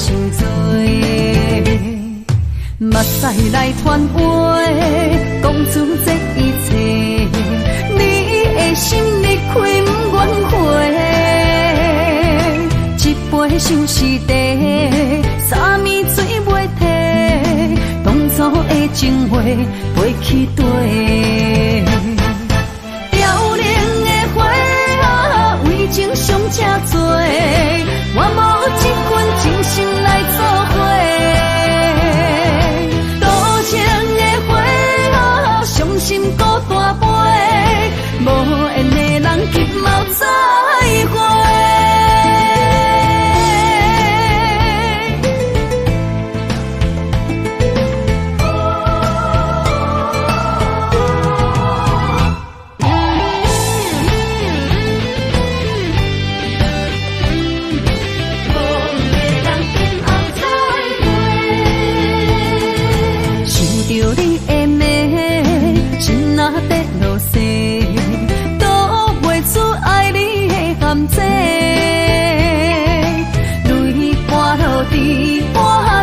伤多。目屎来传话，讲出这一切，你的心你开不愿开。一杯相思茶，三暝水袂退，当初的情话飞去地。凋零的花啊，为情伤这多，我无一份真心来作伙。伤心孤单杯，无缘的人急mau再会。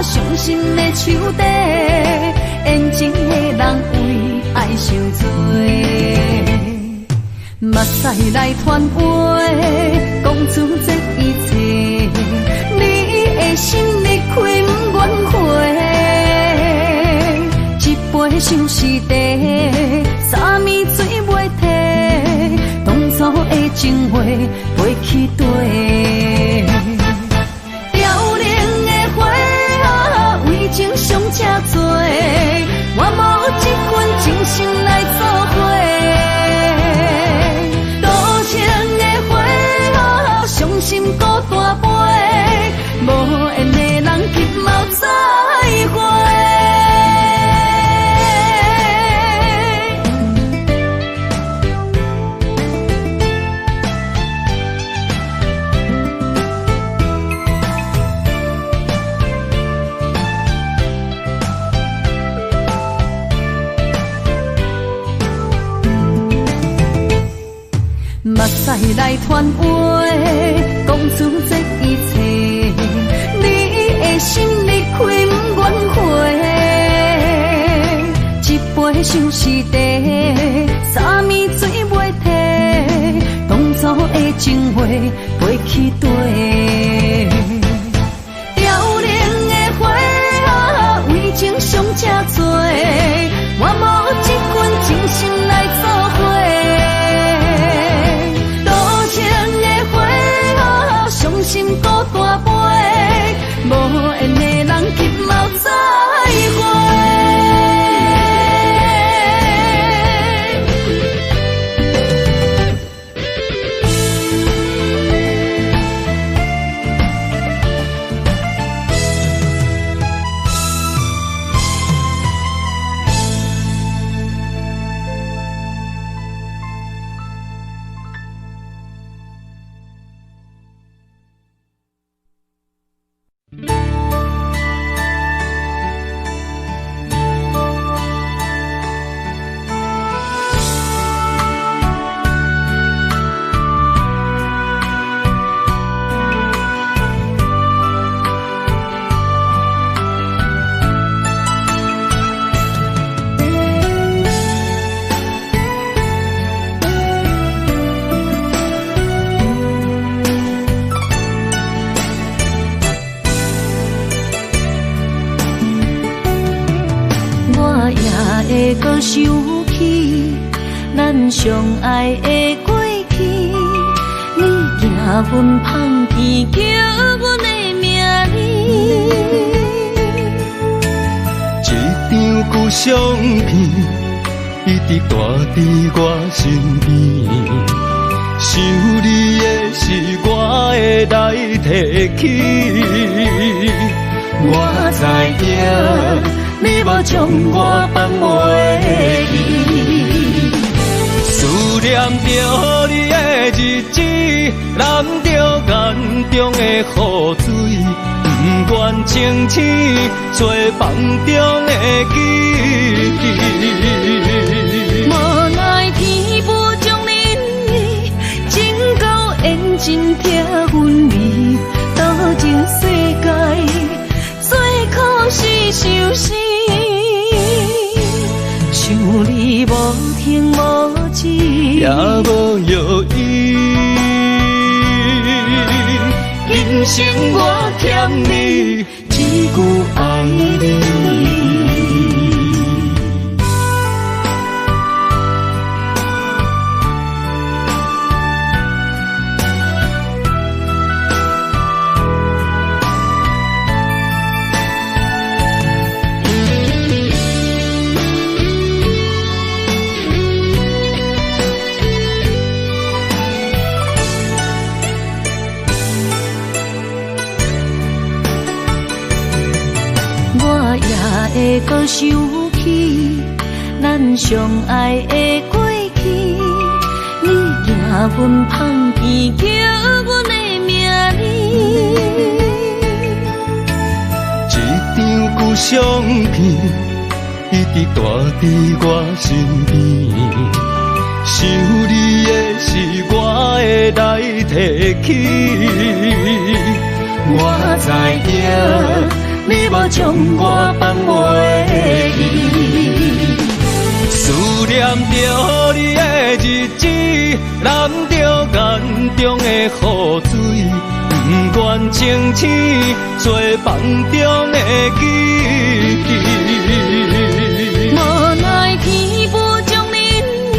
伤心的手底，缘情的人为爱受罪。目屎来传话，讲出这一切，你的心你开不愿开。一杯相思茶，三暝水袂退，当初的情话飞去地。情伤这多，我无一份真心来作伙。多情的花，伤心孤单杯，无缘的人急mau再会。目屎来传话，讲出这一切，你的心你开不愿开。一杯相思茶，三暝水袂退，当初的情话飞去地。凋零的花，为情伤这多，我无一份真心来作伙。伤心孤单杯，无缘的人急mau再会。会搁想起咱相爱的过去，你行阮芳鼻叫阮的名字，一张旧相片一直挂伫我身边，想你的是我会来提起，我知影。你无将我放袂记，思念着你的日子，淋着眼中的雨水，不愿清醒做梦中的记忆。无奈天无将恁的情到缘尽，听阮味，多情世界。停无止，也无药医。今生我欠你一句爱你。会搁想起咱相爱的过去，你行阮旁边，叫阮的名字。一张旧相片，一直带伫我身边。想你的是我会来提起，我知影。你无将我放袂记，思念着你的日子，淋着眼中的雨水，不愿清醒做梦中的记忆。无奈天无将恁意，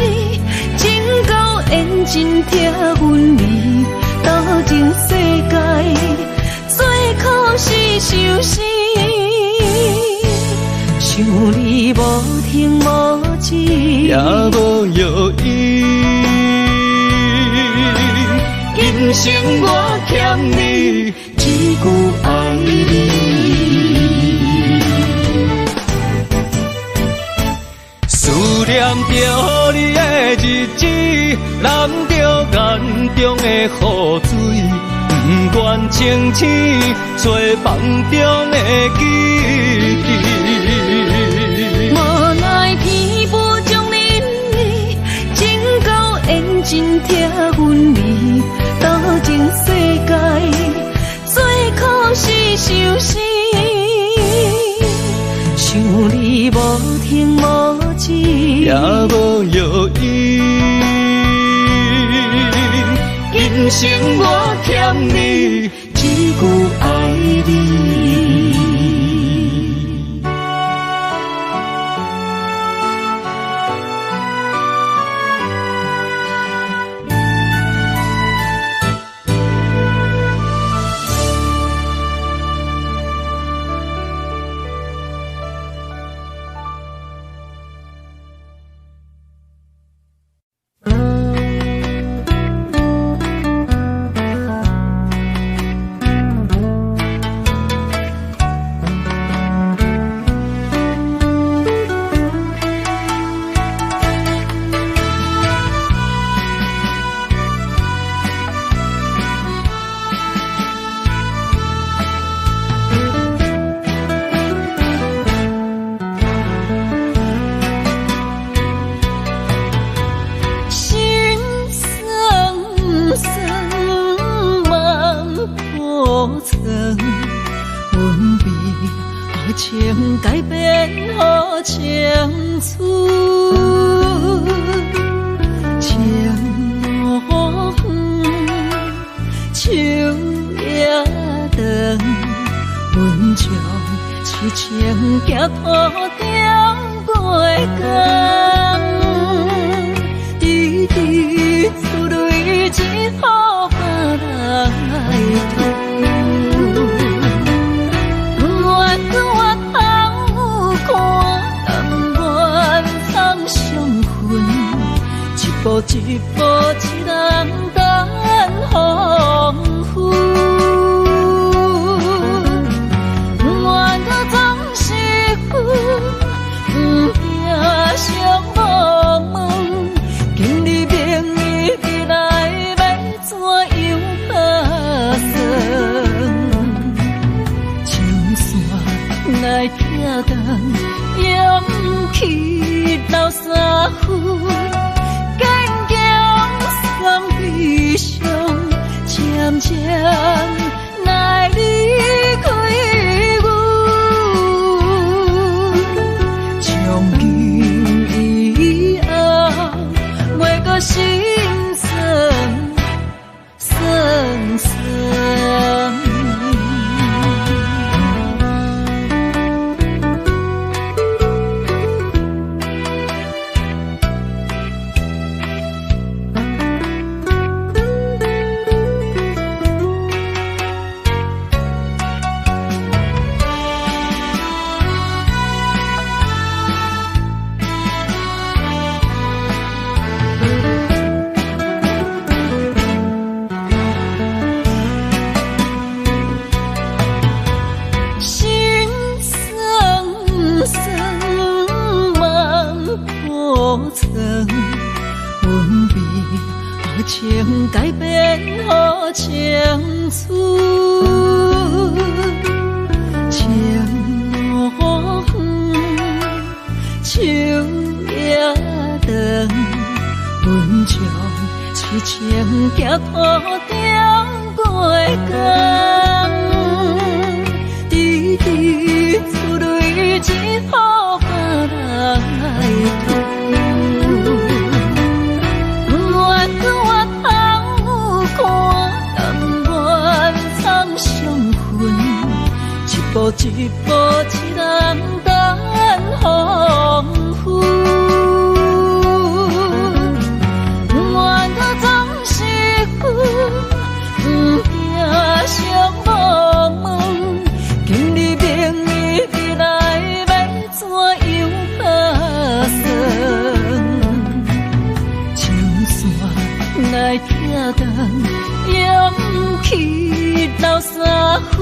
情到缘尽拆阮离，到情世界最可是受死。想你无停无止，也无药医。今生我欠你一句爱你。思念着你的日子，淋着眼中的雨水，不愿清醒做梦中的记忆。无奈天无将恁意，情到缘尽拆阮离，到情世界最可是受死。想你无停无止，也无药医。今生我欠你一句爱你。情改变好情绪，情路远，树也长，阮将痴情行土中过江，一滴出泪只好别人来吐。一步一步，一人等风雨。愿到总是阮，不惊伤无问，今日明日未来要怎样打算？青山来听东，勇气留山河。情改变予情绪，情路远，树也长，阮将痴情行土中过江，滴滴出泪只好别人来吐。一步一步，一人等风雨。愿搁总是阮，不惊伤无问。今日明日未来要怎样打算？情线来跳动，勇气留三分。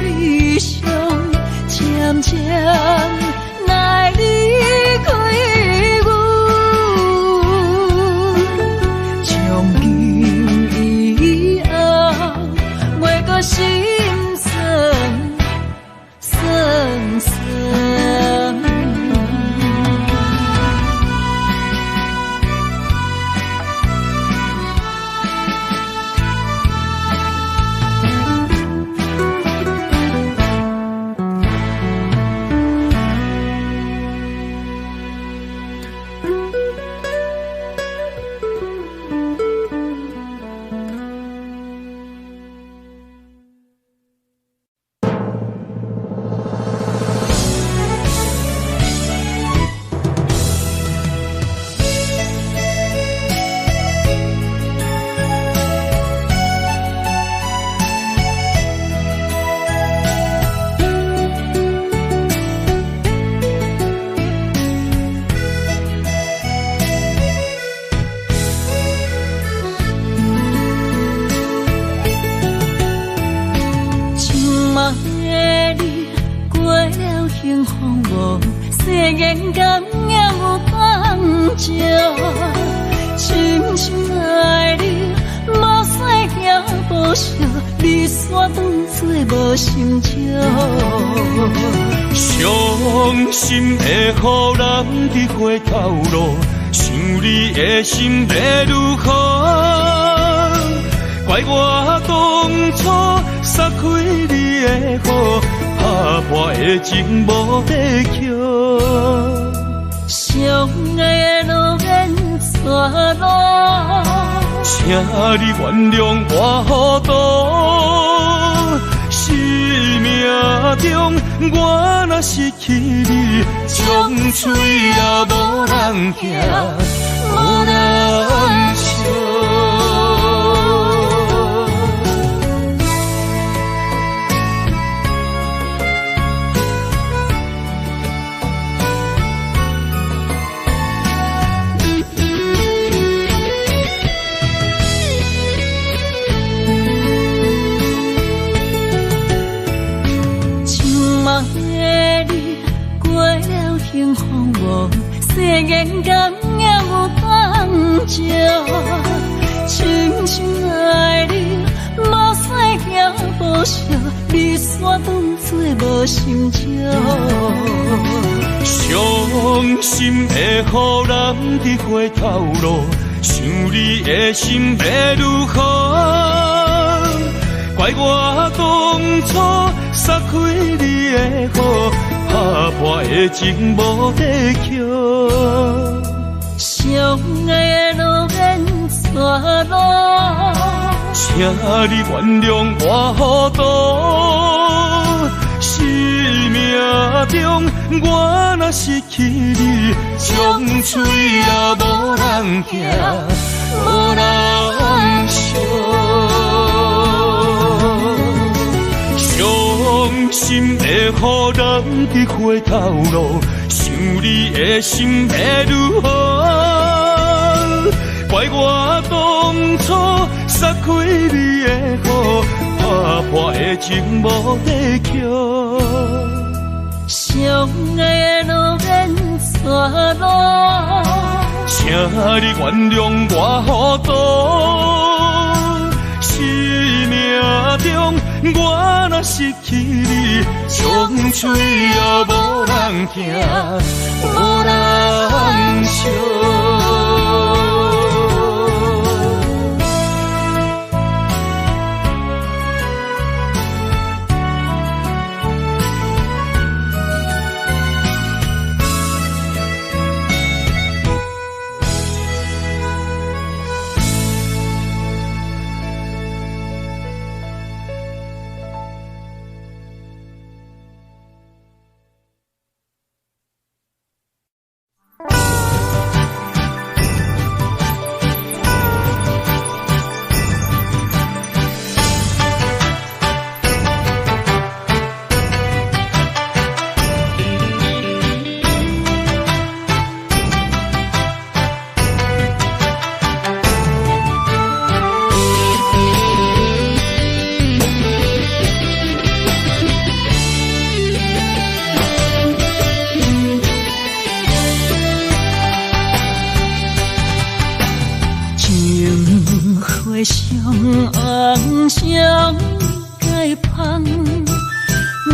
悲伤渐渐来离开阮，从今以后袂搁心酸酸酸。伤心会予人伫回头路，想你的心要如何？怪我当初撒开你的好，打破的情无地桥。相爱的路免错路，请你原谅我糊涂。生命中，我若失去你，将嘴也无人听，无人笑。世间敢也有当照，深深爱你，无使行无笑，你煞当作无心照。伤心会予人伫回头路，想你的心要如何？怪我当初撒开你的好，打破的情无地桥。相爱的路免错路，请你原谅我糊涂。生命中，我若失去你，将嘴也无人听，无人笑。伤心会予人伫回头路，想你的心要如何？怪我当初撒开你的好，打破的情无地桥。相爱的路免错路，请你原谅我糊涂。生命中我若失去你，风吹也无人听，无人惜。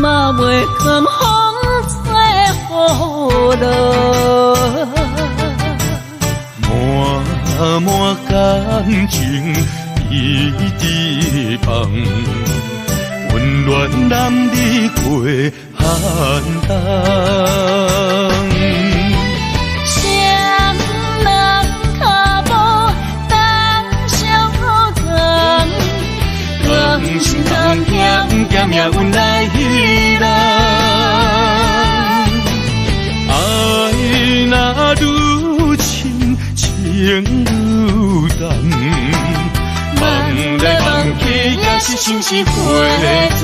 嘛袂甘风吹雨落，满满感情一直放，温暖男儿过寒冬。谁人脚无当相共，光是人行行命运来彼人，爱若愈深情愈重，梦来梦去也是心是花丛。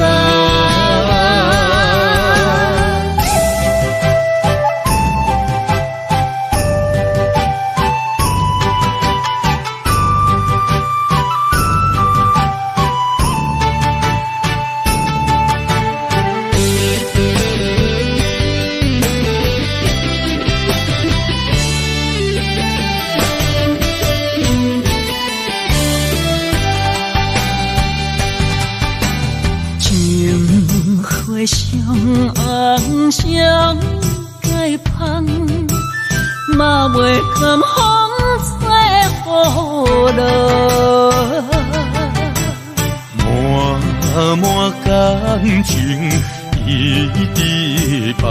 上红上解放，嘛袂甘风吹雨落，满满感情一直放，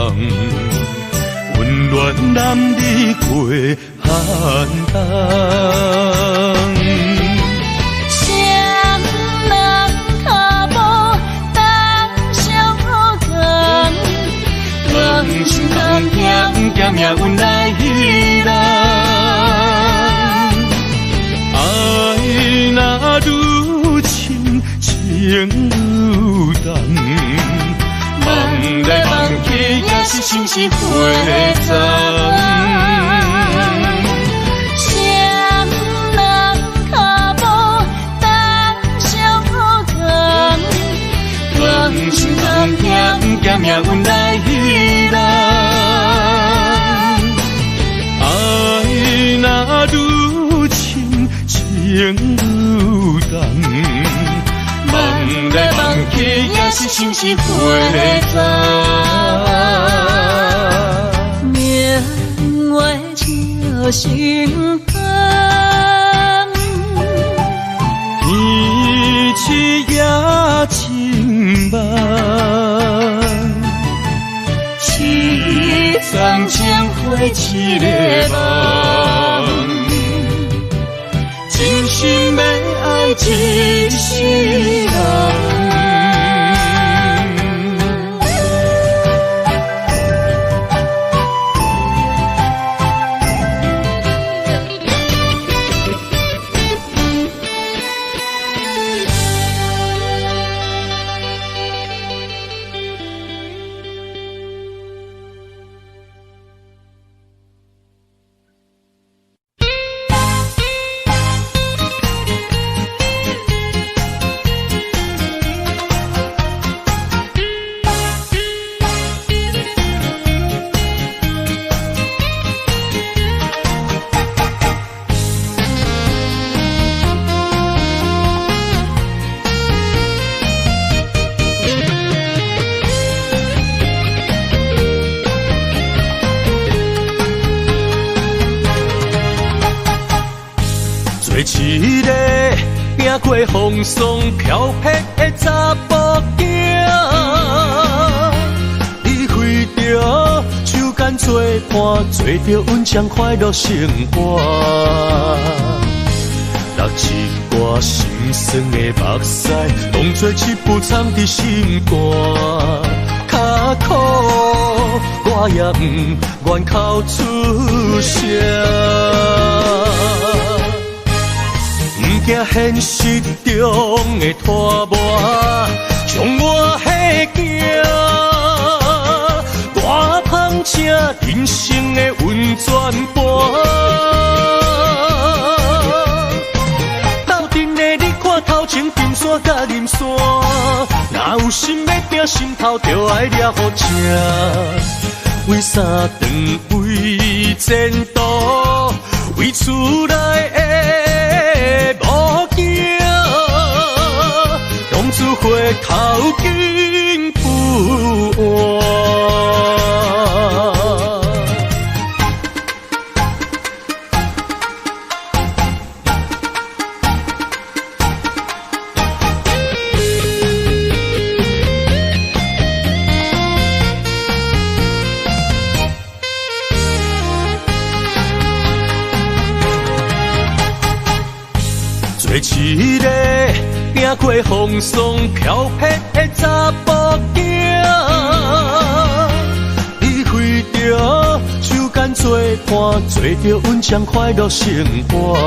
温暖男儿过寒冬。心人行行命运来彼人，爱若愈深情愈重，梦来梦去也是心是花丛。谁人脚无当相共，光是人行行命运来彼人。若愈深情愈重，梦来梦去也是心是花丛。明月照心肝，天气也晴朗，凄惨情花一个梦。真心要爱一世人。一个行过风霜飘泊的查甫囝，伊为着手间做伴，做着稳将快乐生活。落一挂心酸的目屎，当作一步藏伫心肝。较苦，我也不愿口出声。惊现实中的拖磨，将我迄惊大芳正人生的温泉盘。斗阵的你看头前金山甲银山，哪有心要拼心头就爱抓好正。为啥长为前途，为厝内的无惊，当作回头金不换。做一个行过风霜飘泊的查甫囝，伊为着手间做伴，做着稳将快乐生活。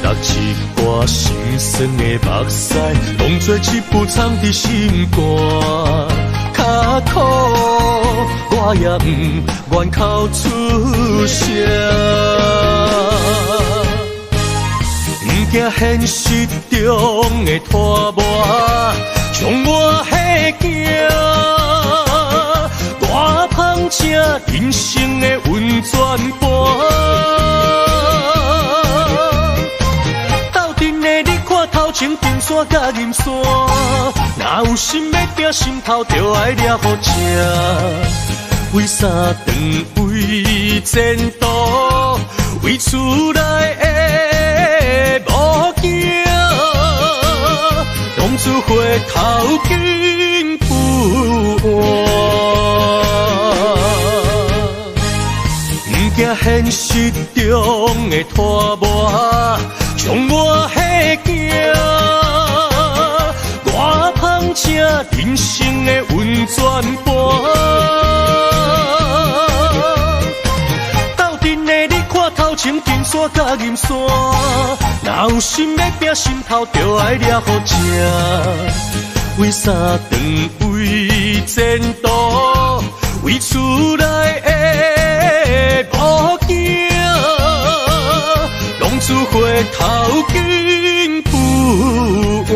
落一挂心酸的目屎，当作一步藏伫心肝。较苦，我也不愿口出声。惊现实中的拖磨，将我迄惊大芳正人生的温泉盘。斗阵的你看头前金山甲银山，哪有心要拼心头就爱抓好正。为啥长为前途，为厝内的无惊，当作回头金不换。不惊现实中的拖磨，将我迄惊大芳正人生的温泉盘。头前金山甲银山，哪有心要拼心头就爱抓好正。为啥长为前途，为厝内的无惊，当作回头金不换。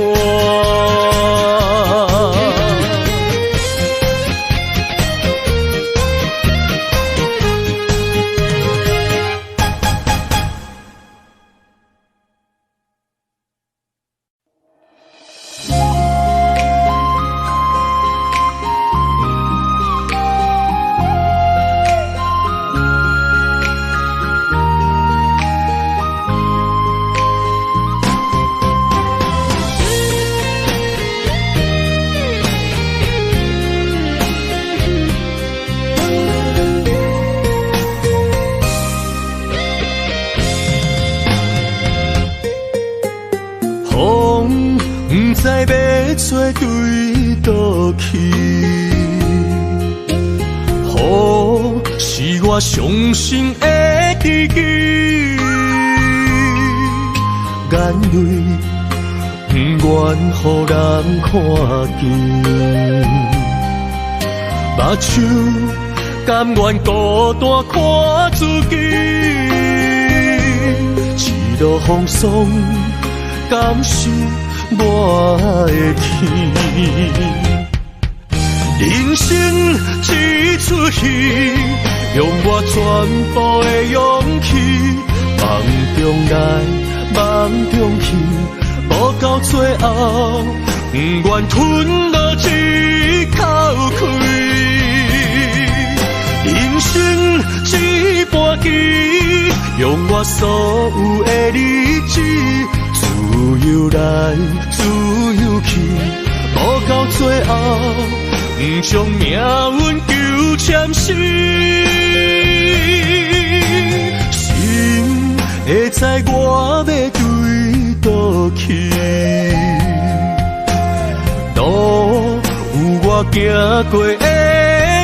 不知要找对倒去，雨是我伤心的知己，眼泪不愿予人看见，目睭甘愿孤单看自己，一路风霜感受我的天。人生一出戏，用我全部的勇气，梦中来，梦中去，无到最后，不愿吞落一口气。人生一盘棋，用用我所有的理智，自由来，自由去，无到最后，不将命运纠缠死。心会知我要对倒去，路有我行过的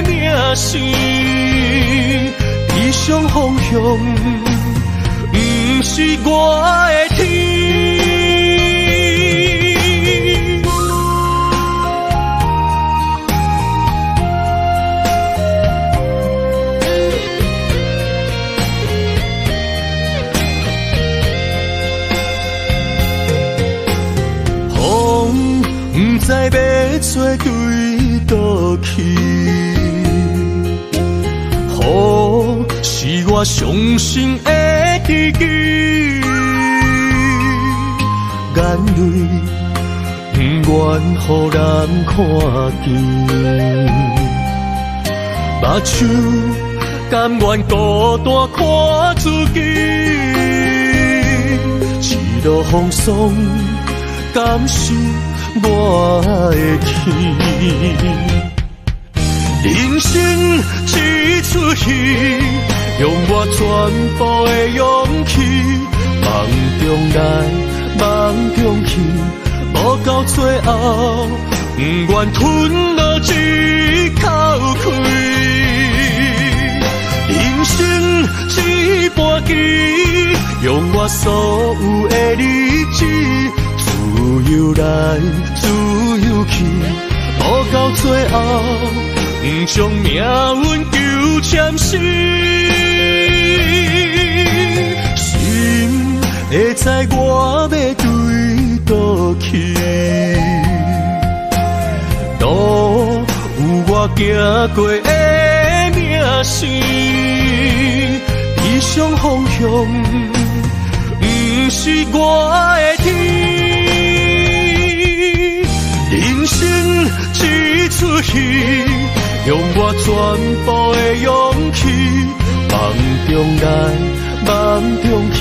名声，理想方向不是我的天。风不知要吹对倒去，雨是我伤心的知己，眼泪不愿予人看见，目睭甘愿孤单看自己，一路风霜，敢是我的天。人生一出戏，用我全部的勇气，梦中来，梦中去，无到最后，不愿吞落一口气。人生一盘棋，用我所有的理智，自由来，自由去，无到最后，不将命运纠缠死。心会知我要对倒去，路有我行过的名声，理想方向不是我的天。人生一出戏，用我全部的勇气，梦中来，梦中去，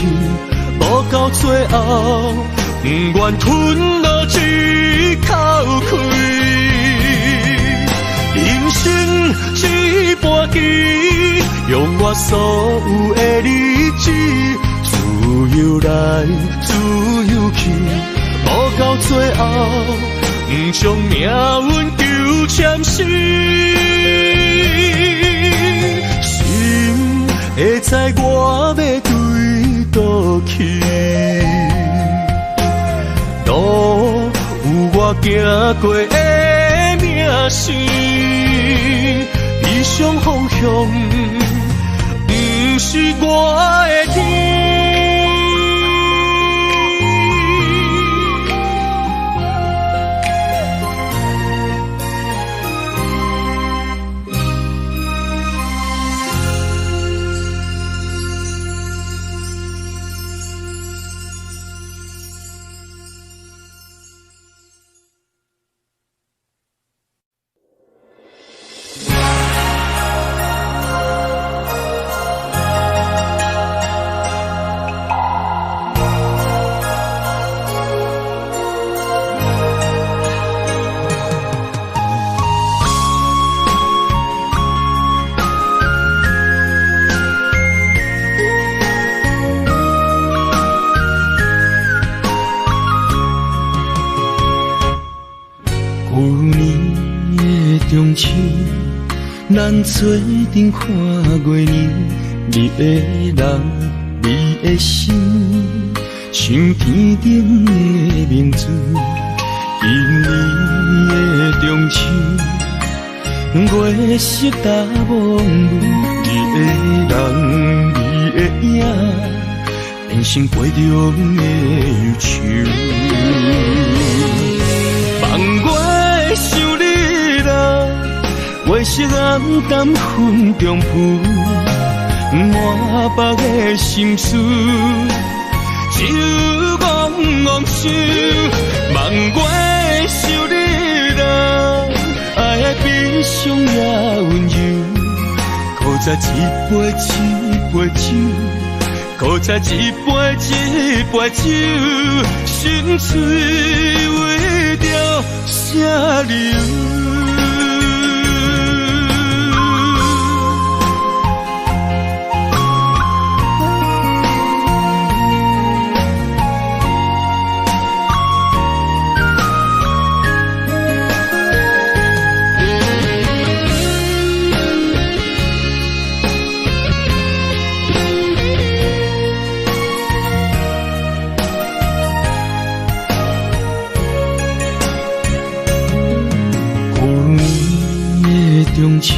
无到最后，不愿吞落一口气。人生一盘棋，用我所有的理智，自由来，自由去，无到最后，不将命运纠缠死。心会知我要对倒去，路有我行过的名声，理想方向不是我的天。咱做阵看过年，你的人，你的心，想天顶的明珠，今年的中秋，月色大梦舞，你的人，你的影，变成杯中的忧愁。望我想你啦。月色暗淡云中浮，满腹的心事，只有我想。望我想你啦，爱的悲伤也温柔，苦在一杯酒，搁再一杯一杯酒，心碎为着啥流？中秋，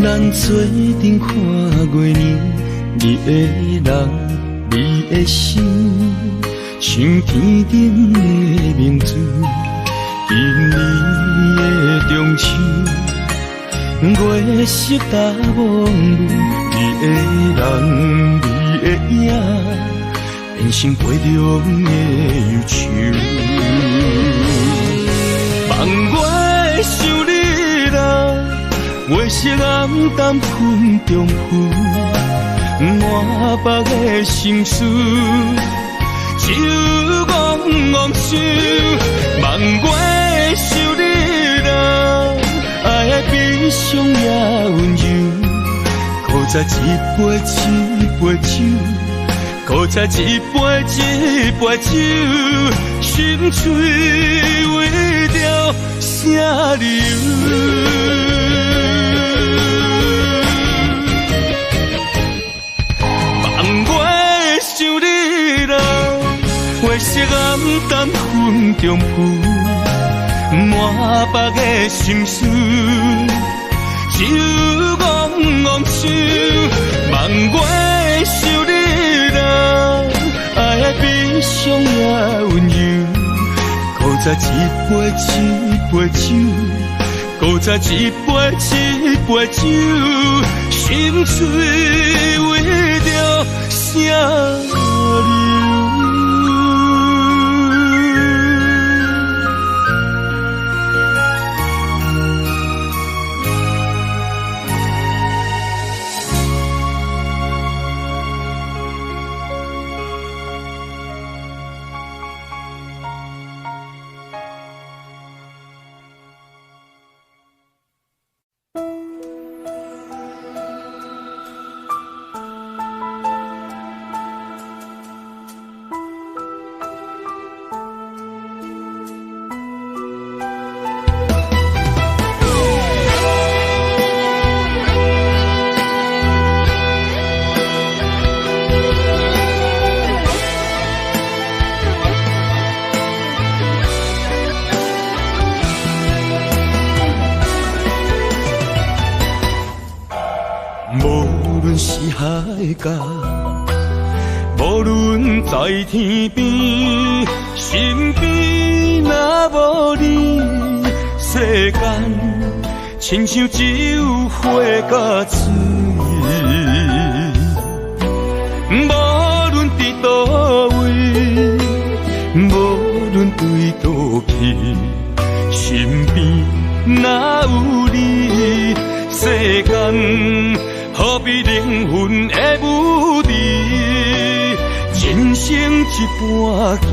咱做阵看月亮，你的人，你的心，像天顶的明珠。今年的中秋，月色大蒙雾，你的人，你的影，变成杯中的忧愁。望我想你。月色暗淡云中浮，满腹的心事，只有怣怣想。望我想你啦，爱的悲伤也温柔。搁再一杯一杯酒，搁再一杯一杯酒，心碎为着啥流？月色暗淡云中浮，满腹的心事，只有怣怣想。望我想你啦，爱的悲伤也温柔。搁再一杯一杯酒，搁再一杯一杯酒，心碎为着啥流？海角，无论在天边，身边若无你，世间亲像只有火甲水。无论伫倒位，无论对倒去，身边若有你，世间。何必灵魂的舞池，人生一半棋，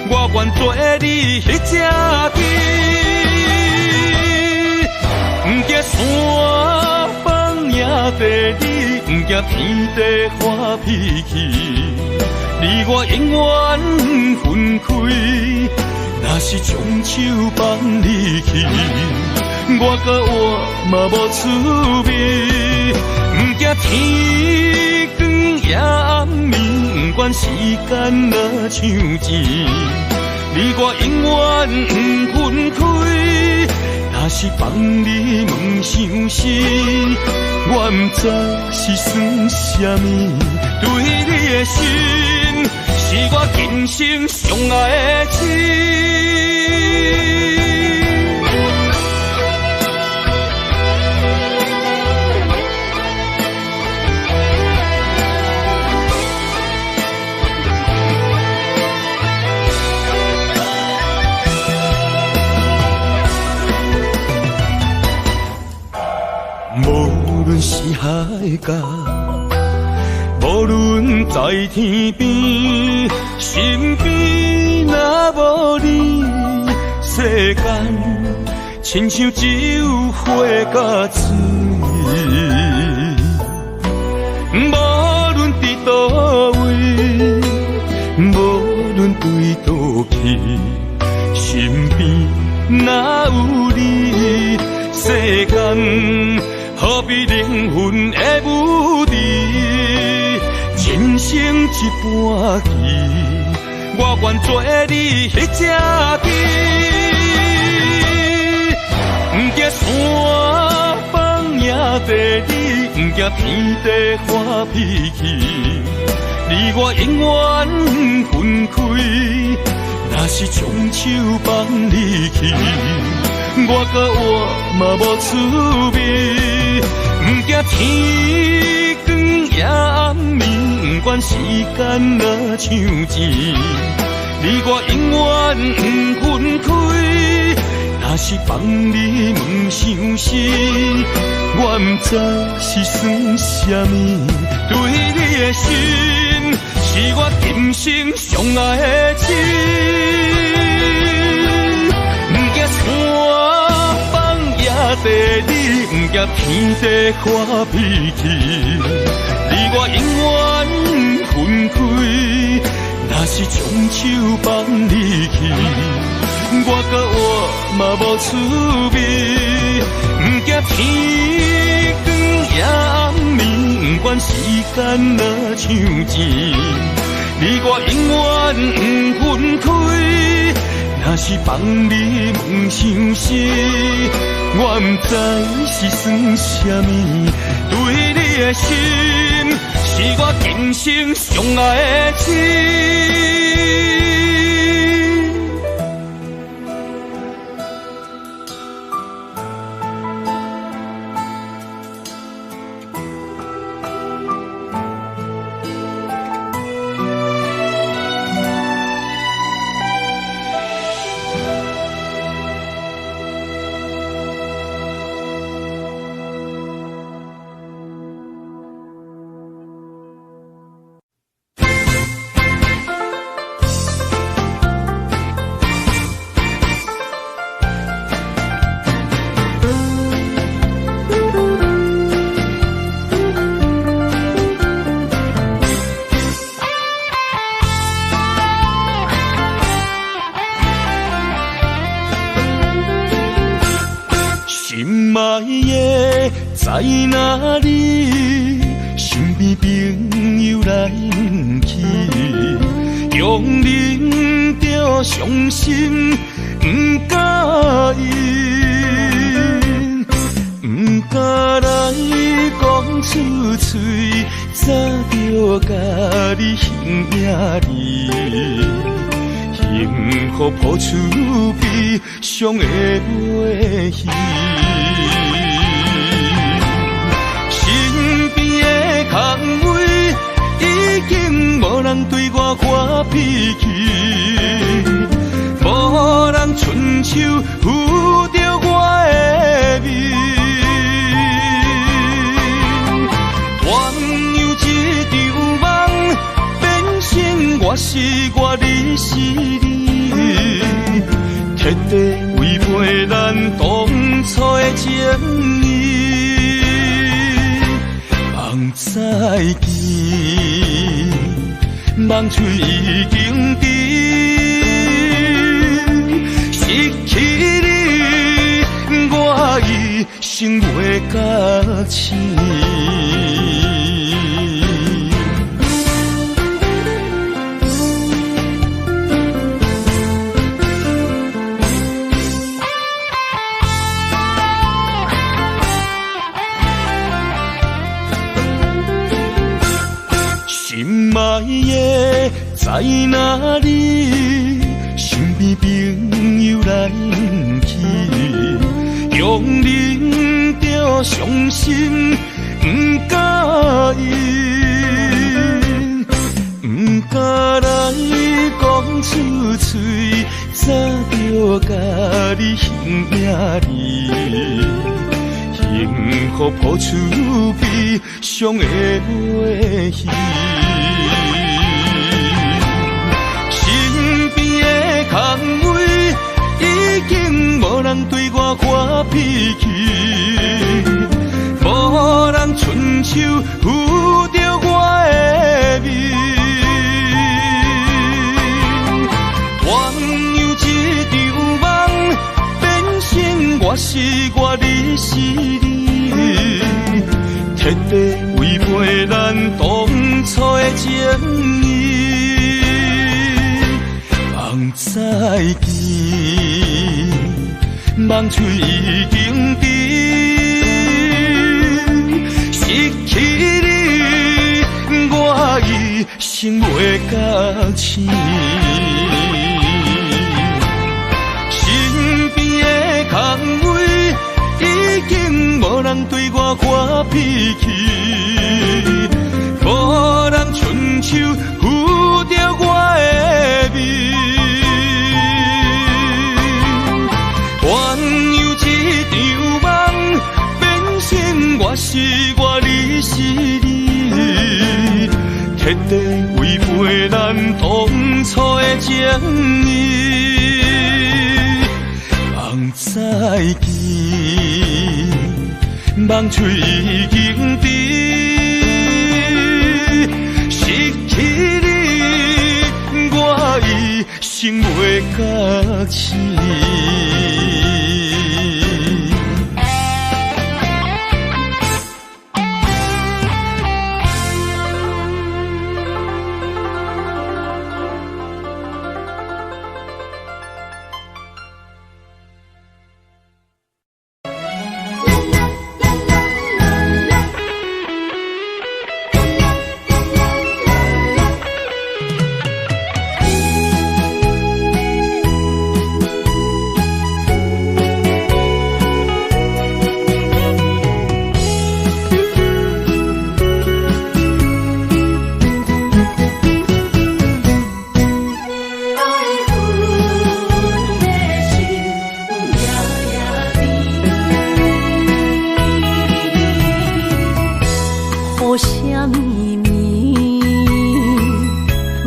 我愿做你迄只棋。不惊山崩也地理，不惊天地发脾气，你我永远分开。若是将手放你去，我甲我嘛无滋味。不惊天光也暗暝，不管时间若像钱，你我永远不分开。若是放你问伤心，我不知是算什么。对你的心，是我今生上爱的情。无论是海角，无论在天边，身边若无你，世间亲像只有火甲水。无论伫倒位，无论对倒去，身边若有你，世间何必灵魂的舞池？人生一半棋，我愿做你迄只棋。不惊山崩也地理，不惊天地发脾气。你我永远分开，若是将手放你去，我甲我嘛无滋味。不惊天光也暗暝，不管时间若像钱，你我永远不分开。若是放你问伤心，我不知是算什么。对你的心，是我今生上爱的情。不惊山崩也地理，不惊天地发脾气。你我永远分开，若是将手放你去，我甲我嘛无滋味。不惊天光也暗暝，不管时间若像钱，你我永远不分开。若是放你问伤心，我不知是算什么。对你的心，是我今生上爱的情。在哪里？身边朋友来不去，用忍着伤心，不介意，不敢来讲出嘴，早就甲你形影离。幸福抱出悲伤的尾戏。空位已经无人对我发脾气，无人伸手扶着我的面，原有一场梦变成我是我，你是你，彻底违背咱当初的情义。梦再见，梦嘴已经甜，失去你，我一生袂甲醒。心爱的在哪里？身边朋友来不去，用忍着伤心，不介意，不敢来讲出嘴，早就甲你形影离。幸可抱出悲伤的泪稀。身边的空位已经无人对我发脾气，无人伸手扶着我的面。原有一场梦，变成我是我，你是你，彻底违背咱当初的情义。梦再见，梦碎已经知，失去你，我一生袂觉醒。身边的空位已经无人对我发脾气，无人伸手扶着我的面。原有一场梦，变成我是我，你是你，彻底违背咱当初的情义。梦再见，梦碎已经知，失去你，我一生袂觉醒。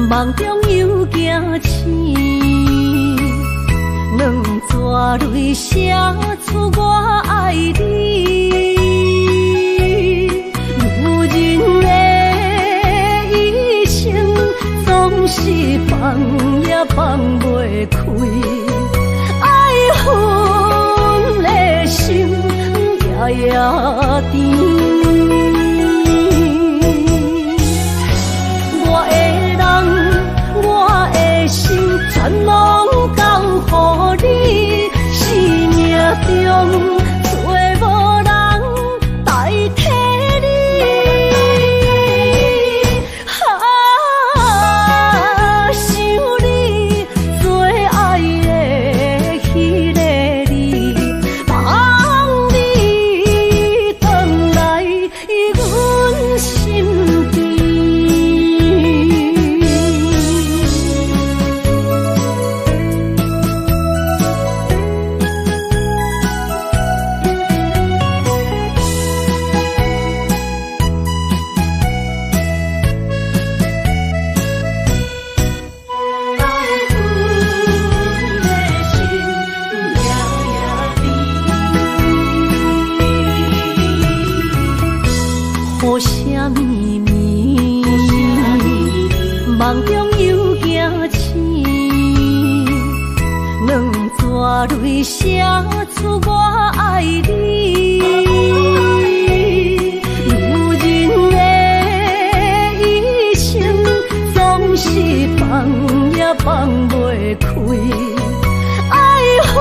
梦中有惊醒，两纸泪写出我爱你。女人的一生总是放也放袂开，爱恨的心夜夜甜。全拢交予你，生命中再无人代替你。想你最爱的迄个你，望你回来阮心间。梦中有惊醒，两纸泪写出我爱你。女人的一生总是放也放袂开，爱恨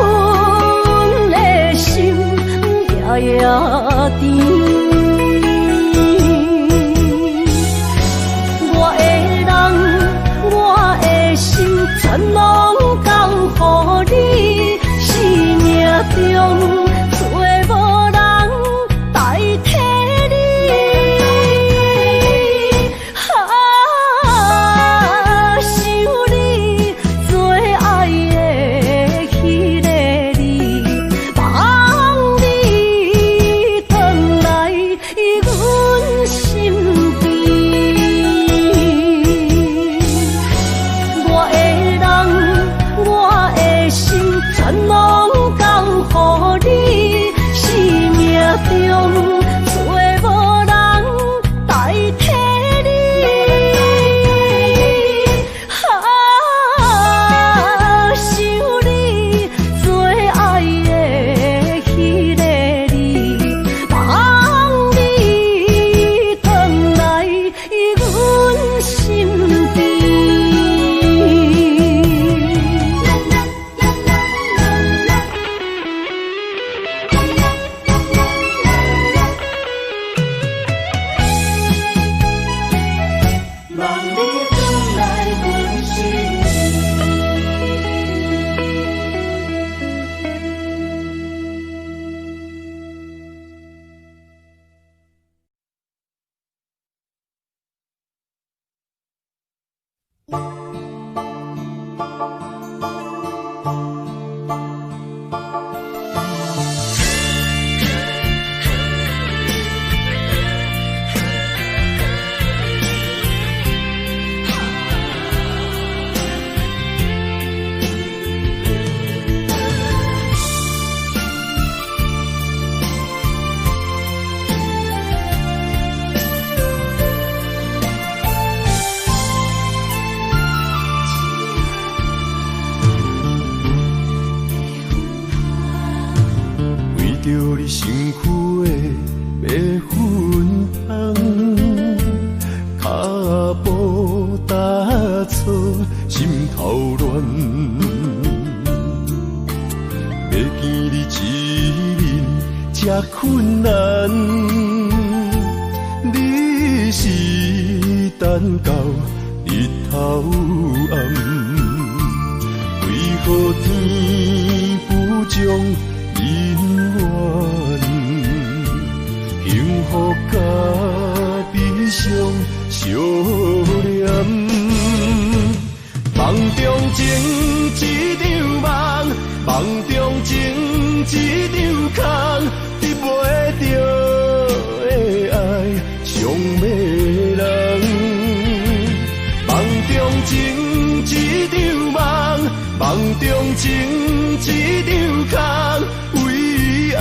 的心夜夜甜。全拢交予你，生命中再无人代替你。想你最爱的迄个你，望你回来身躯的白粉香，脚步踏错，心头乱。要见你一面，这困难。你是等到日头暗，为何天不将人缘幸福甲悲伤相连？梦中情一场梦，梦中情一场空，得袂着的爱上迷人。梦中情一场梦，梦中情一场空，为爱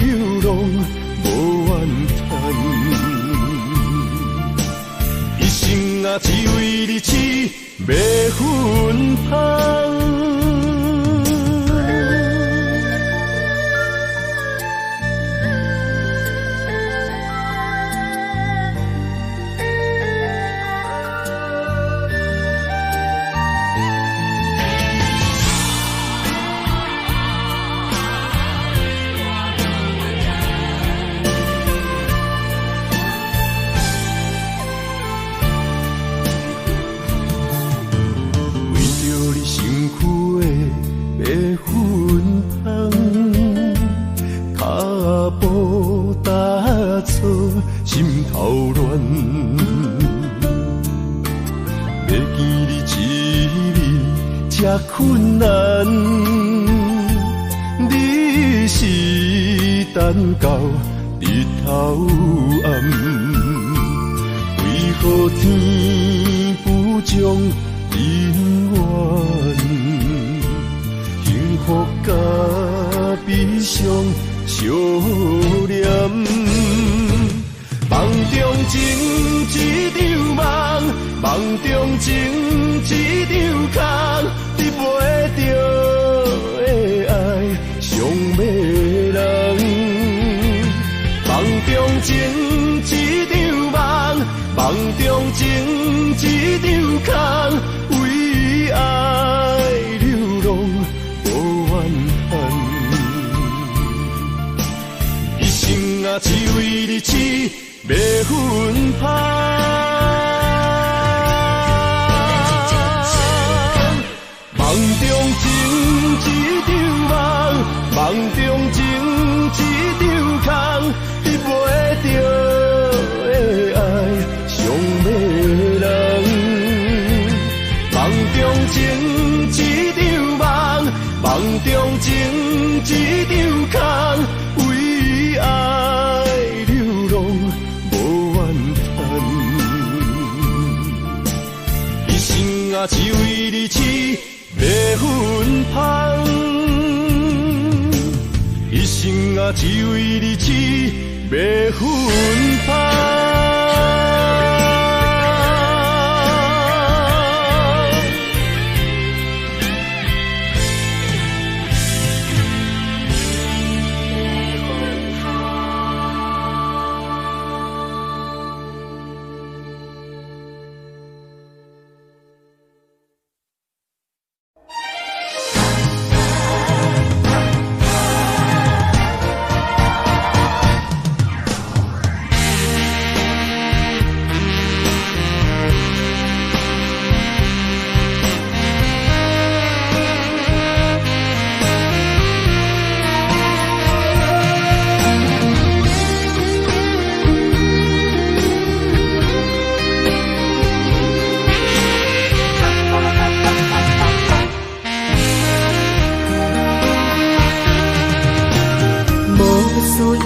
流浪无怨叹。一生啊，只为你痴白粉香。心头乱，要见你一面，这困难。你是等到日头暗，为何天不将人缘幸福甲悲伤相连？梦中情一场梦，梦中情一场空，得袂着的爱上迷人。梦中情一场梦，梦中情一场空，为爱流浪无怨叹。一生啊，只为你痴白粉香。梦中情一场梦，梦中情一场空，得袂着的爱上迷人。梦中情一场梦，梦中情一场空，为爱流浪无怨叹。一生啊，只为你痴白粉香。一生啊，只为你痴白粉香。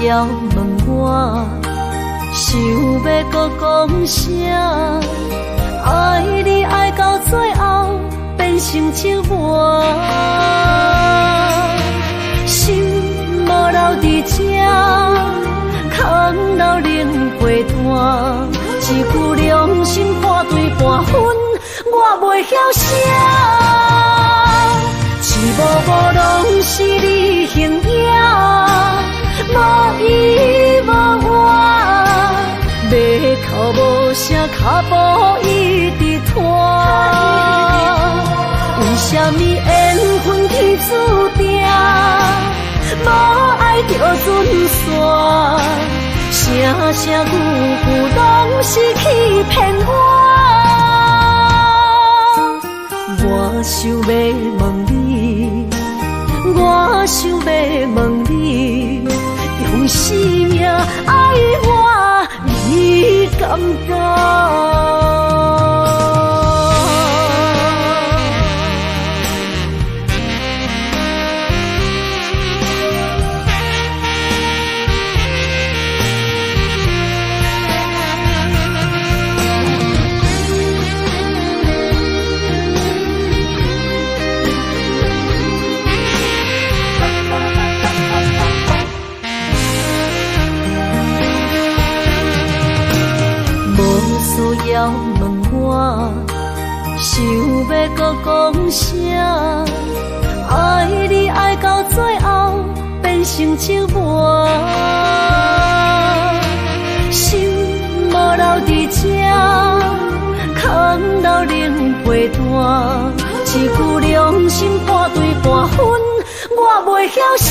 要问我，想要搁讲啥？爱你爱到最后变成寂寞，心无留伫这，空留冷陪伴。一句良心半对半分，我袂晓写。一幕幕拢是你形影。靠无声脚步一直拖，为什么缘分天注定，无爱就准线，声声句句拢是欺骗我。我想要问你，我想要问你，用生命爱我，你敢敢？要问我，想要搁讲啥？爱你爱到最后变成寂寞，心无留伫这，空留冷陪伴。一句良心半对半分，我袂晓写。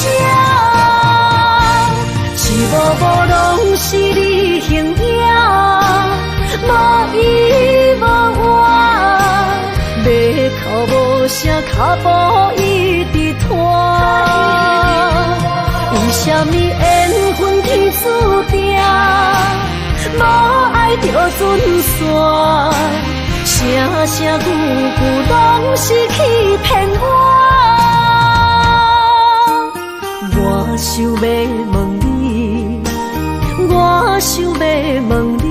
一幕幕拢是你形影。无依无我，要靠无声脚步一直拖。为什么缘分天注定，无爱就准线，声声句句拢是欺骗我。我想要问你，我想要问你。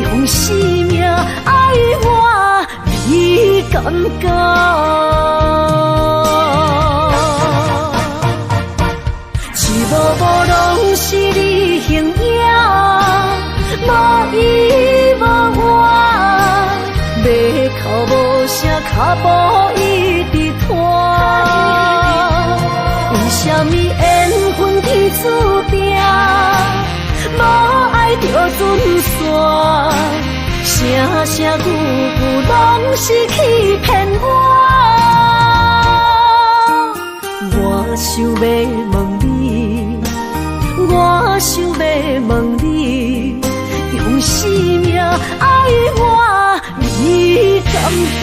用生命爱我，你敢敢？一幕幕拢是你形影，无依无我，要靠无声脚步一直拖。为什么缘分天注定？无爱就准线，声声句句拢是欺骗我。我想要问你，我想要问你，用生命爱我，你敢敢？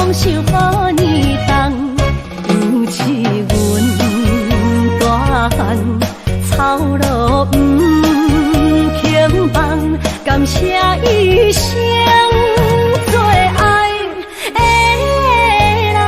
丰收好年冬，尤其阮大汉操劳不轻放，感谢一生做爱的人。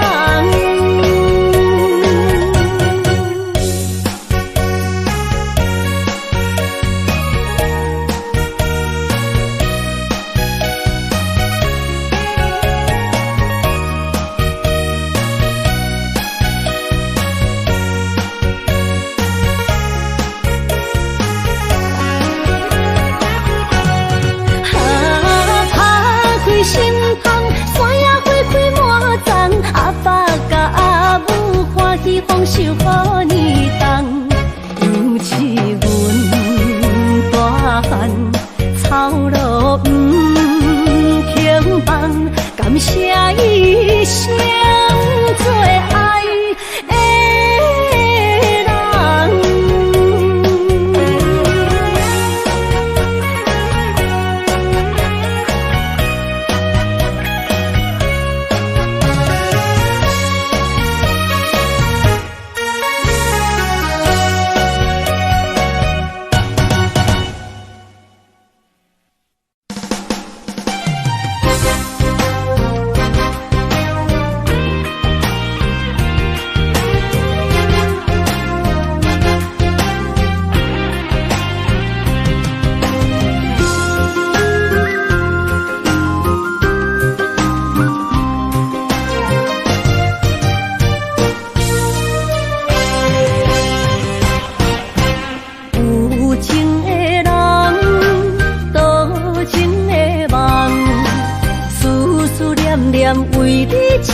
心芳，山野花开满丛，阿爸甲阿母欢喜丰收好年冬。尤其阮大汉操劳不轻放，感谢一生做爱的人。为你痴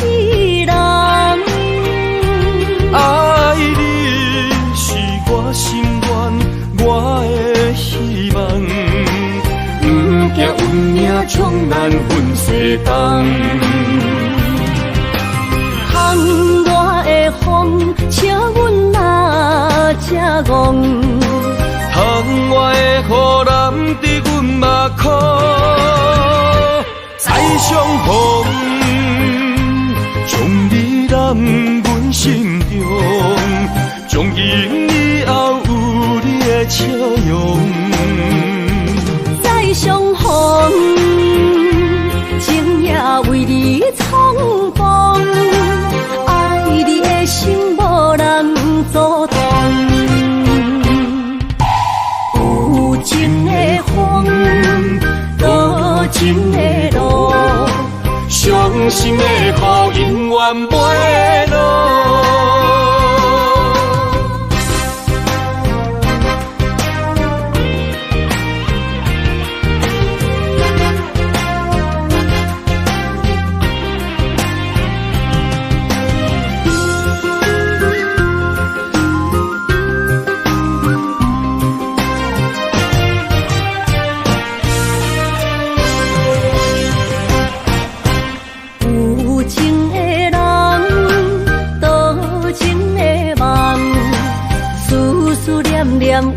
人，爱你是我心愿，我的希望。不惊运命冲咱分世东，窗外的风笑阮哪只戆，窗外的雨淋伫阮目眶，再相逢。将你揽阮心中，从今以后有你的笑容。再相逢，情也为你冲动，爱你的心无人阻挡。有情的风，多情的路。伤心的雨永远袂落。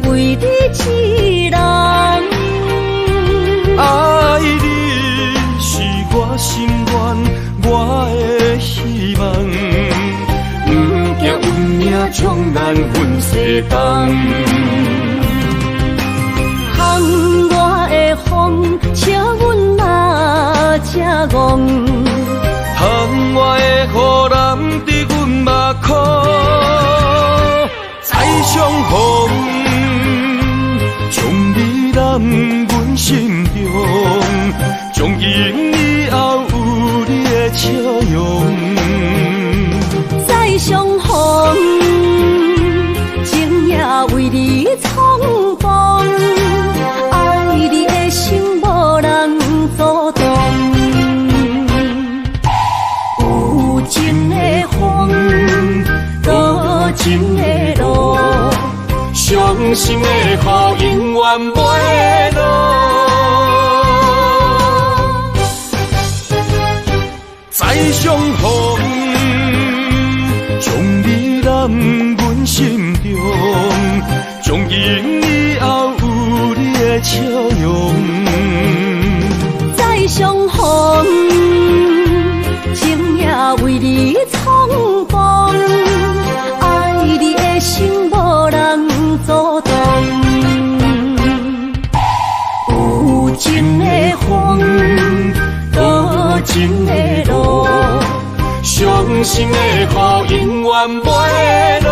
为你痴人，爱你是我心愿，我的希望。不惊运命冲咱分世东，窗外的风笑阮哪只戆，窗外的雨淋伫阮目眶，再相逢。将你揽阮心中，从今以后有你的笑容。再相逢，情也为你冲动，爱你的心无人阻挡。有情的风，多情的路。伤心的雨永远袂落，再相逢，将你揽阮心中，从今以后有你的笑容。再相逢，情也情的路，伤心的雨永远不会落。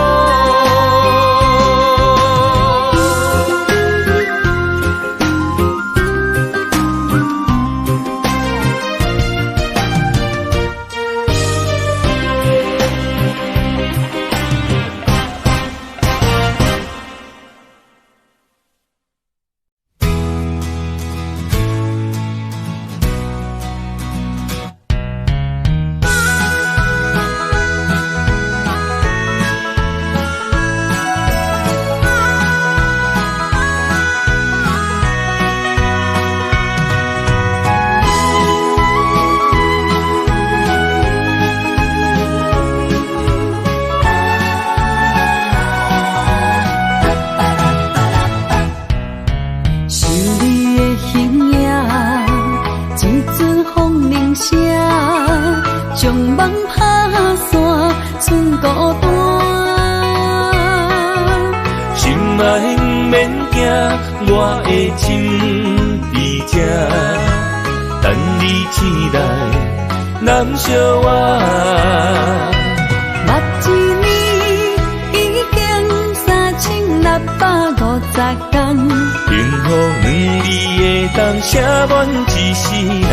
我的心在这，等你醒来，难相我。目一年已经3650天，幸福两字会当写满一世人。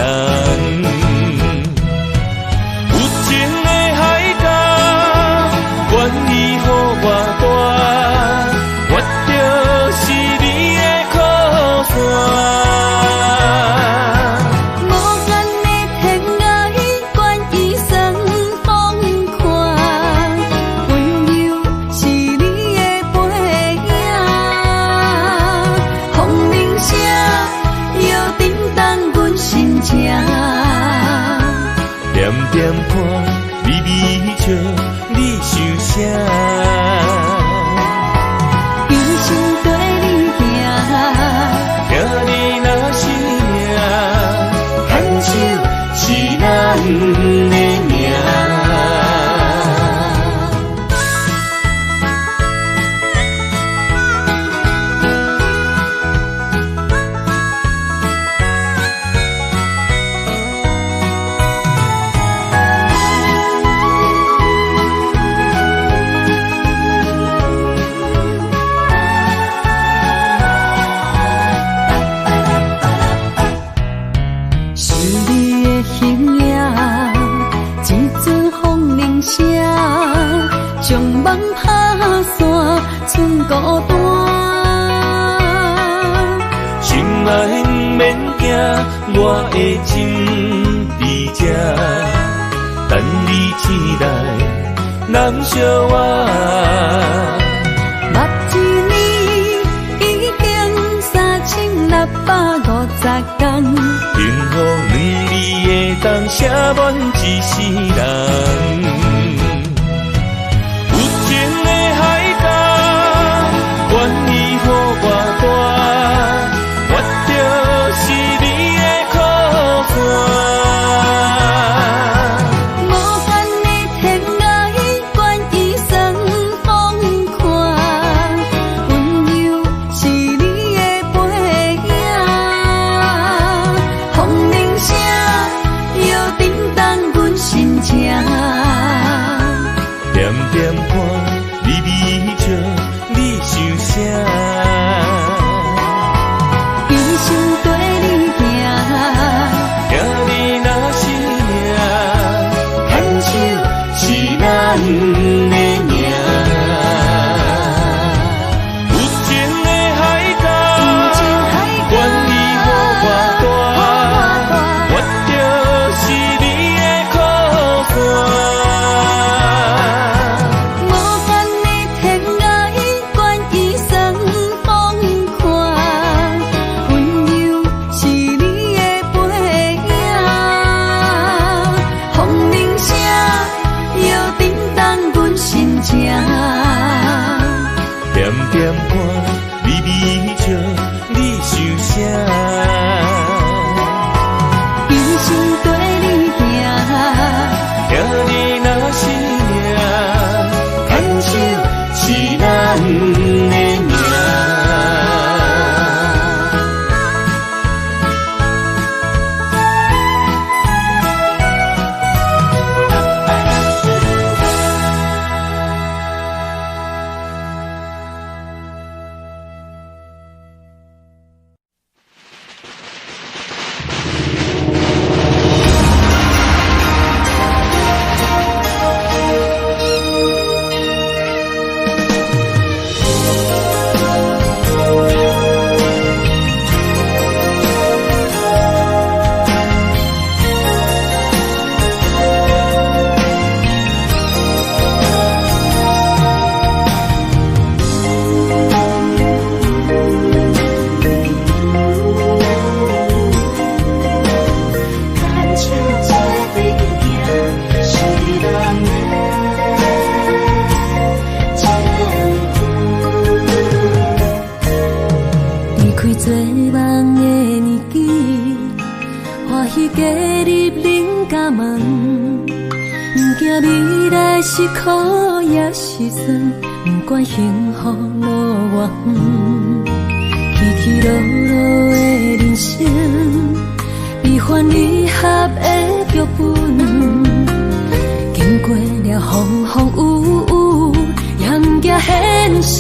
有情的海角，愿意予我带，我就是你的靠山。点点看，微微笑，你想啥？一生跟你行，听你若是命，牵手是咱的命。将梦打散，剩孤单。心爱免惊，我的心在这，等你醒来，难相我。目一年已经3650天，幸福两字会当写满一世人。愿意予我带，我就是你的靠山。无限的天涯，愿意算风看，温柔是你的背影，风铃声摇叮当阮心情。点点看，微微笑。想啥？一生跟你行，听你若是命，牵手是咱的命。有情的海角，愿意予我带，我就是你的靠山。摇叮当。惊未来是苦也是酸，不管幸福路偌远，起起落落的人生，悲欢离合的剧本，经过了风风雨雨，也不惊现实，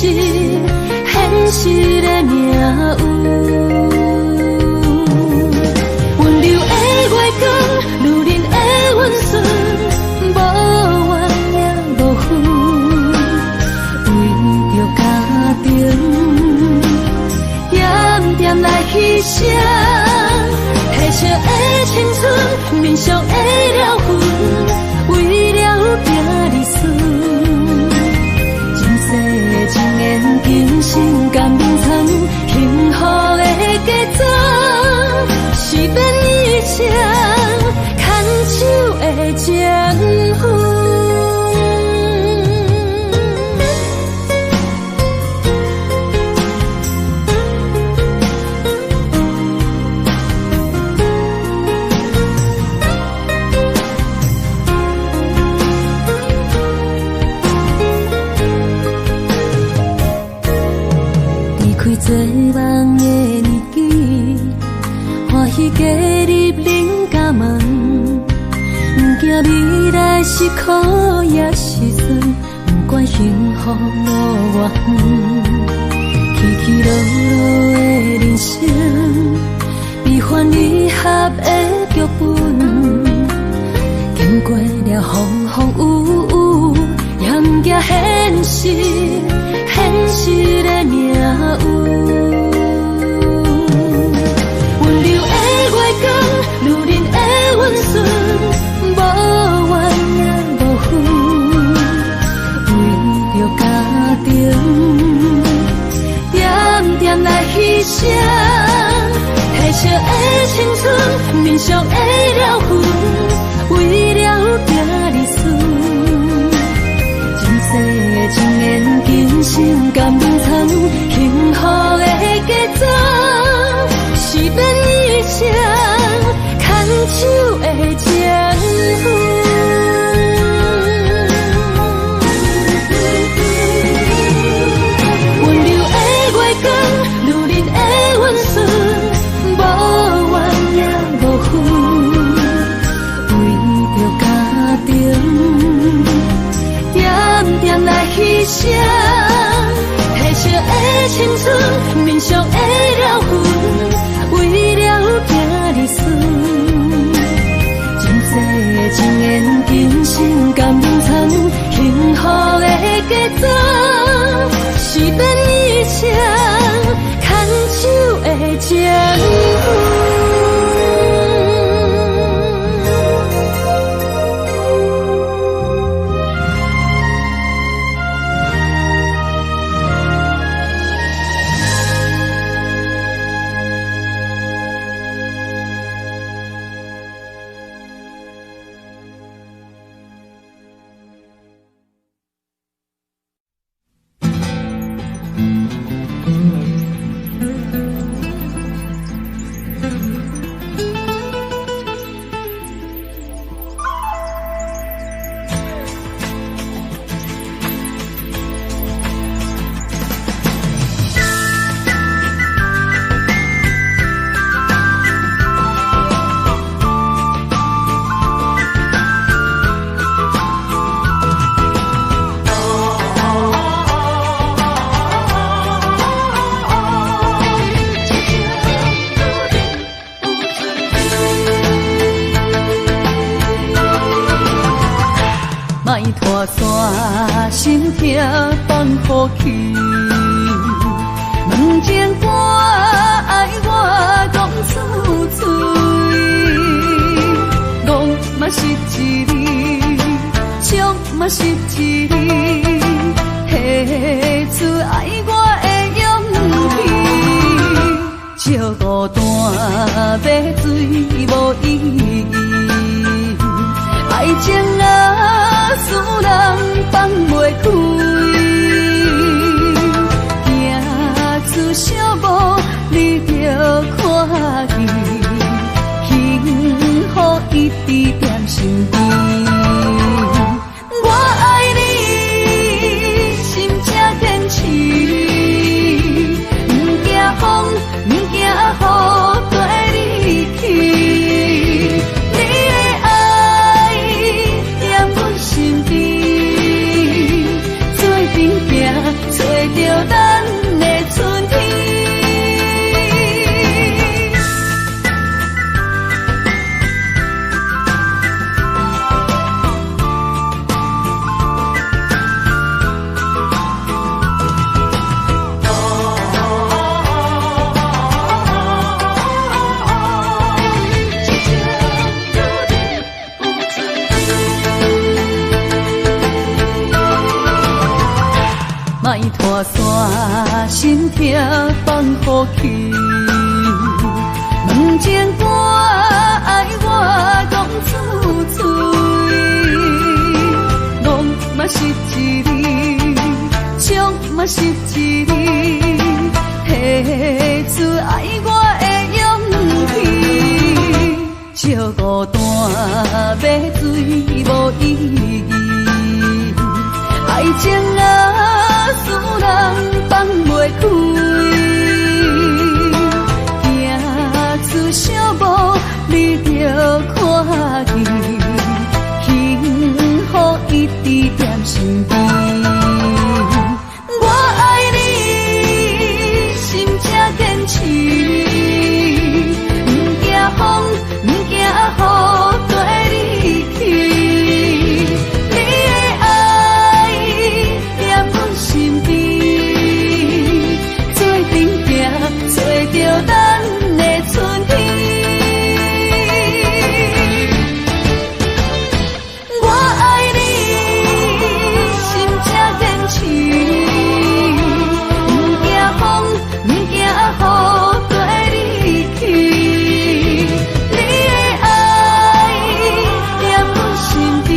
现实的命运。温柔的月光，女人的温顺，无怨也无恨，为着家庭，点点来牺牲，褪色的青春，面上的了痕，为了拼理想，前世情缘今生甘冰藏，幸福的家庄，是变一场牵手的情分。做梦的年纪，欢喜加入人家门，不惊未来是苦也是酸，不管幸福路偌远，起起落落的人生，悲欢离合的剧本，经过了风风雨雨，也不惊现实，现实的命运。温柔的月光，女人的温顺，无怨也无恨，为着家庭，点点来牺牲，褪色的青春，面上的了痕，为了拼理想，前世情缘今生甘冰藏，幸福的家庄，是变一场牵手的情分。温柔的月光，女人的温顺，无怨也无恨，为着家庭，点点来牺牲，褪色的青春，面上的了痕，为了拼理想，前世情缘今生甘冰藏，幸福的家庄，是变一场牵手的情分。拖山心痛放乎去，问情歌爱我讲出嘴，戆嘛是一字，唱嘛是一字，提出爱我的勇气，笑孤单要水无意义，爱情啊，使人放袂开，行出小步，你着看见，幸福一直踮身边。莫拖山，心痛放乎去。问情歌爱我讲出嘴，浪嘛是一字，唱嘛是一字，提出爱我的勇气。笑孤单要水无意义，爱情啊，使人放袂开。行出小步，你着看见，幸福一直踮身边。我爱你，心才坚持，不惊风，不惊雨跟你去。你的爱踮阮身边，做阵行，做着咱的春天。我爱你，心才坚持，不惊风，不惊雨跟你去。你的爱踮阮身边，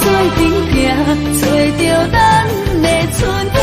做阵行，做着咱的春天。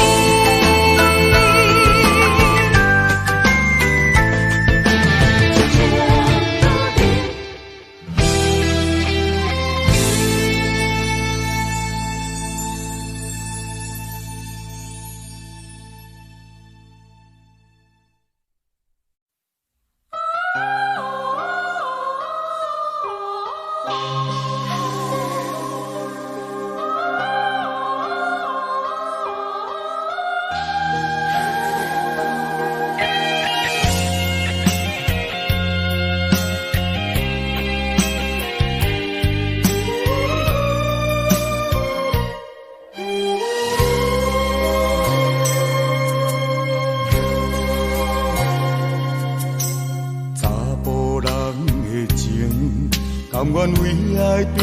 甘愿为爱拼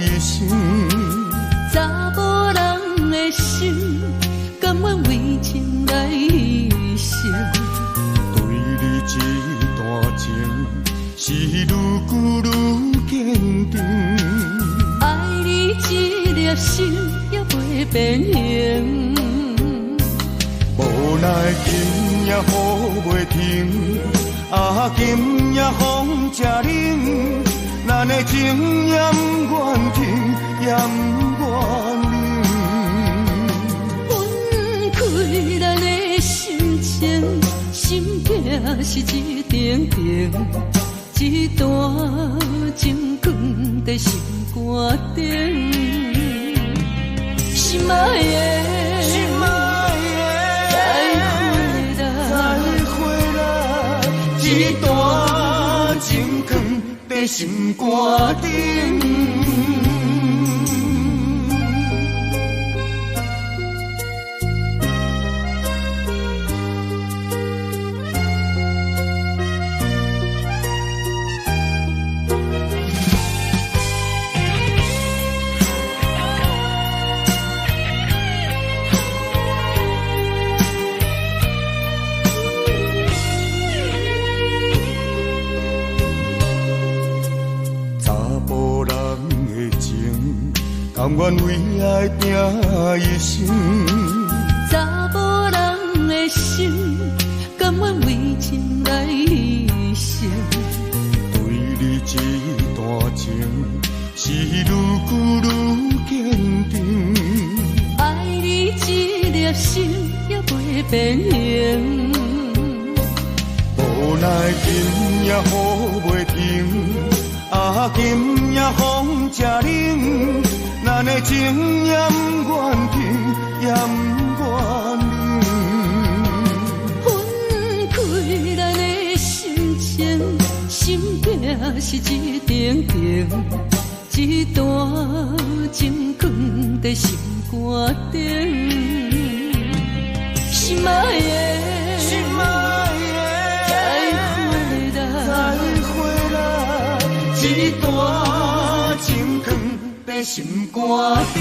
一生，查某人的心，甘愿为情来牺牲。对你这段情，是愈久愈坚定。爱你这粒心也袂变形，无奈今夜雨袂停，啊今夜风正冷。咱的情也不愿停，也不愿冷。分开咱的心情，心痛是一定定，一段情放在心肝顶。心爱的，心爱的，再回来，一段情放在心肝顶。甘愿为爱拼一生，查某人的心，甘愿为情来牺牲。对你这段情，是愈久愈坚定。爱你这粒心也袂变形，无奈今夜雨袂停，啊今夜风正冷。咱的情也不愿停，也不愿冷。分开咱的心情，心痛是一定定，一段情放在心肝顶。心爱的，心爱的，再回来，一段情放在心肝顶。